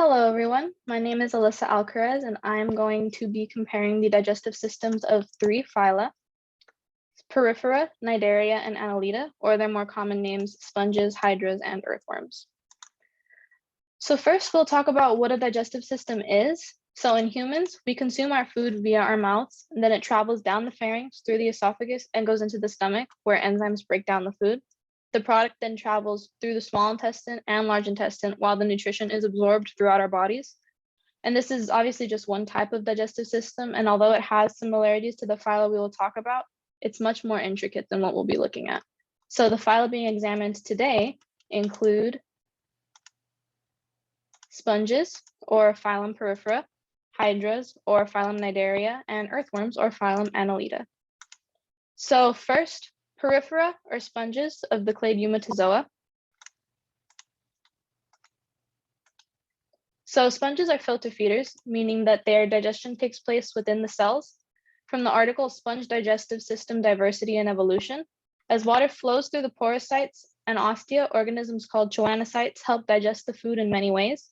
Hello, everyone. My name is Alyssa Alcaraz, and I'm going to be comparing the digestive systems of three phyla: Porifera, Cnidaria, and Annelida, or their more common names, sponges, hydras, and earthworms. So first, we'll talk about what a digestive system is. So in humans, we consume our food via our mouths, and then it travels down the pharynx through the esophagus and goes into the stomach, where enzymes break down the food. The product then travels through the small intestine and large intestine while the nutrition is absorbed throughout our bodies. And this is obviously just one type of digestive system, and although it has similarities to the phyla we will talk about, it's much more intricate than what we'll be looking at. So the phyla being examined today include sponges, or phylum Porifera, hydras, or phylum Cnidaria, and earthworms, or phylum Annelida. So first, Porifera, or sponges of the clade Eumetozoa. So sponges are filter feeders, meaning that their digestion takes place within the cells. From the article Sponge Digestive System Diversity and Evolution, as water flows through the porocytes and ostia, organisms called choanocytes help digest the food in many ways.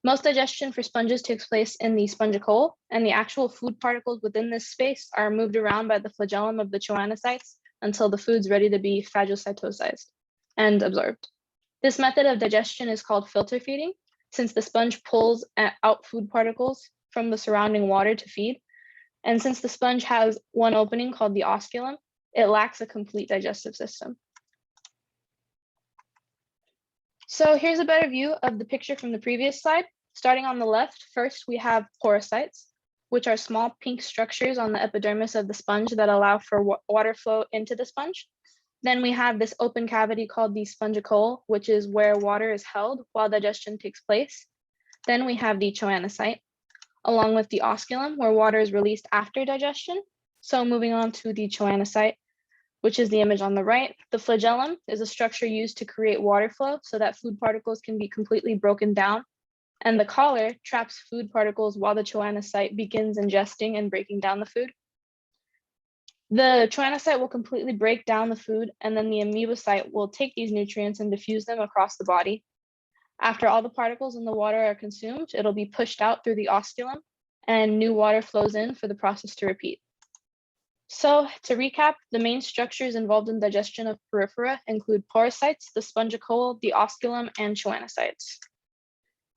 Most digestion for sponges takes place in the spongicle, and the actual food particles within this space are moved around by the flagellum of the choanocytes until the food's ready to be phagocytosized and absorbed. This method of digestion is called filter feeding, since the sponge pulls out food particles from the surrounding water to feed. And since the sponge has one opening called the osculum, it lacks a complete digestive system. So here's a better view of the picture from the previous slide. Starting on the left, first we have porocytes, which are small pink structures on the epidermis of the sponge that allow for water flow into the sponge. Then we have this open cavity called the spongicle, which is where water is held while digestion takes place. Then we have the choanocyte, along with the osculum, where water is released after digestion. So moving on to the choanocyte, which is the image on the right. The flagellum is a structure used to create water flow so that food particles can be completely broken down. And the collar traps food particles while the choanocyte begins ingesting and breaking down the food. The choanocyte will completely break down the food, and then the amoebocyte will take these nutrients and diffuse them across the body. After all the particles in the water are consumed, it'll be pushed out through the osculum, and new water flows in for the process to repeat. So to recap, the main structures involved in digestion of Porifera include porocytes, the spongicle, the osculum, and choanocytes.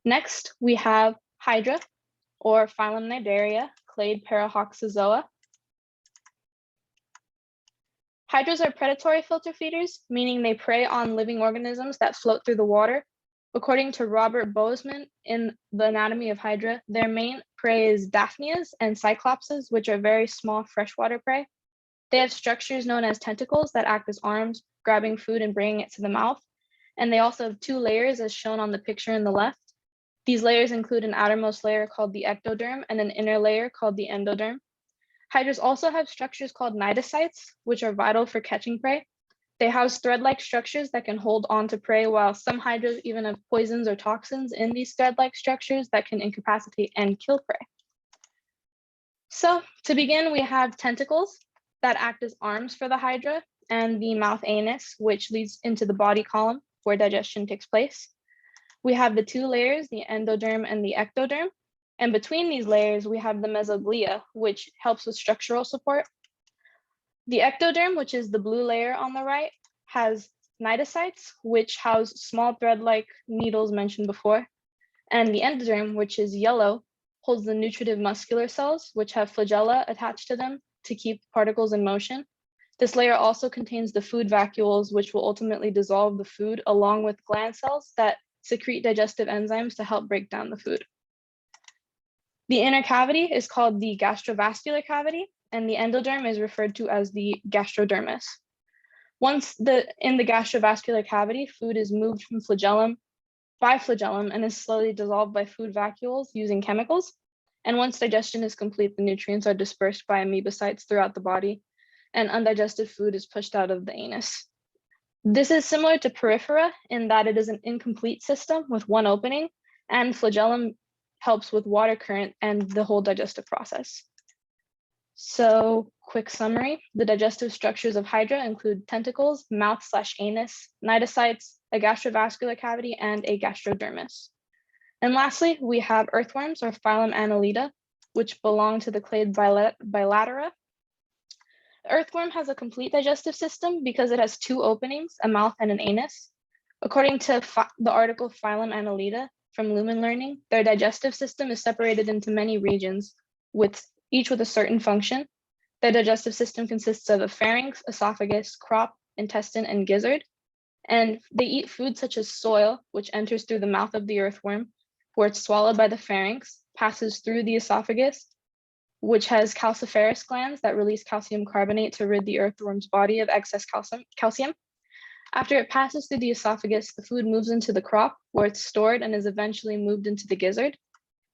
Next, we have hydra, or phylum Cnidaria, clade Parahoxozoa. Hydras are predatory filter feeders, meaning they prey on living organisms that float through the water. According to Robert Bozeman in The Anatomy of Hydra, their main prey is daphnias and cyclopses, which are very small freshwater prey. They have structures known as tentacles that act as arms, grabbing food and bringing it to the mouth. And they also have two layers, as shown on the picture in the left. These layers include an outermost layer called the ectoderm and an inner layer called the endoderm. Hydras also have structures called cnidocytes, which are vital for catching prey. They house thread-like structures that can hold on to prey, while some hydras even have poisons or toxins in these thread-like structures that can incapacitate and kill prey. So to begin, we have tentacles that act as arms for the hydra, and the mouth anus, which leads into the body column where digestion takes place. We have the two layers, the endoderm and the ectoderm. And between these layers, we have the mesoglea, which helps with structural support. The ectoderm, which is the blue layer on the right, has cnidocytes, which house small thread-like needles mentioned before. And the endoderm, which is yellow, holds the nutritive muscular cells, which have flagella attached to them to keep particles in motion. This layer also contains the food vacuoles, which will ultimately dissolve the food, along with gland cells that secrete digestive enzymes to help break down the food. The inner cavity is called the gastrovascular cavity, and the endoderm is referred to as the gastrodermis. Once in the gastrovascular cavity, food is moved from by flagellum and is slowly dissolved by food vacuoles using chemicals. And once digestion is complete, the nutrients are dispersed by amoebocytes throughout the body, and undigested food is pushed out of the anus. This is similar to Porifera in that it is an incomplete system with one opening, and flagellum helps with water current and the whole digestive process. So quick summary, the digestive structures of hydra include tentacles, mouth/anus, cnidocytes, a gastrovascular cavity, and a gastrodermis. And lastly, we have earthworms or phylum Annelida, which belong to the clade Bilatera. The earthworm has a complete digestive system because it has two openings, a mouth and an anus. According to the article Phylum Annelida from Lumen Learning, their digestive system is separated into many regions, each with a certain function. Their digestive system consists of a pharynx, esophagus, crop, intestine, and gizzard. And they eat food such as soil, which enters through the mouth of the earthworm, where it's swallowed by the pharynx, passes through the esophagus, which has calciferous glands that release calcium carbonate to rid the earthworm's body of excess calcium. After it passes through the esophagus, the food moves into the crop, where it's stored and is eventually moved into the gizzard.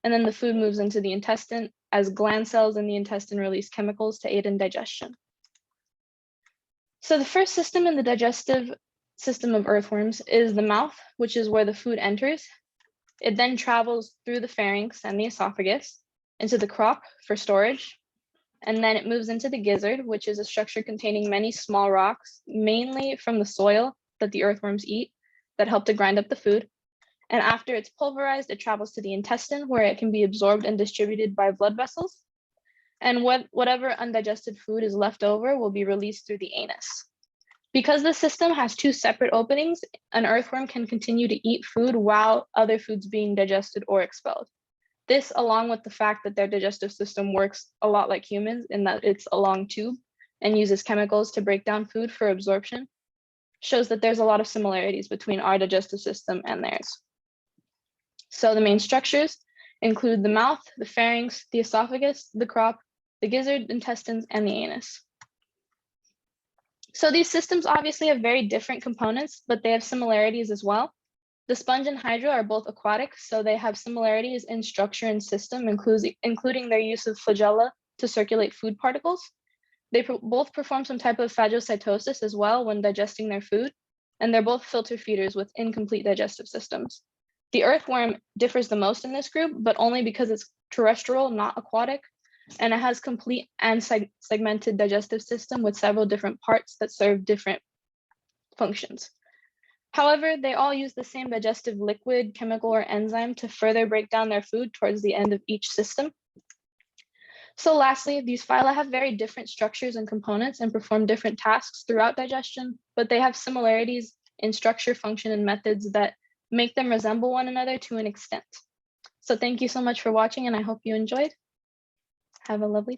And then the food moves into the intestine as gland cells in the intestine release chemicals to aid in digestion. So the first system in the digestive system of earthworms is the mouth, which is where the food enters. It then travels through the pharynx and the esophagus into the crop for storage. And then it moves into the gizzard, which is a structure containing many small rocks, mainly from the soil that the earthworms eat that help to grind up the food. And after it's pulverized, it travels to the intestine where it can be absorbed and distributed by blood vessels. And whatever undigested food is left over will be released through the anus. Because the system has two separate openings, an earthworm can continue to eat food while other food's being digested or expelled. This, along with the fact that their digestive system works a lot like humans in that it's a long tube and uses chemicals to break down food for absorption, shows that there's a lot of similarities between our digestive system and theirs. So the main structures include the mouth, the pharynx, the esophagus, the crop, the gizzard, intestines, and the anus. So these systems obviously have very different components, but they have similarities as well. The sponge and hydra are both aquatic, so they have similarities in structure and system, including their use of flagella to circulate food particles. They both perform some type of phagocytosis as well when digesting their food, and they're both filter feeders with incomplete digestive systems. The earthworm differs the most in this group, but only because it's terrestrial, not aquatic, and it has complete and segmented digestive system with several different parts that serve different functions. However, they all use the same digestive liquid, chemical, or enzyme to further break down their food towards the end of each system. So lastly, these phyla have very different structures and components and perform different tasks throughout digestion, but they have similarities in structure, function, and methods that make them resemble one another to an extent. So thank you so much for watching, and I hope you enjoyed. Have a lovely day.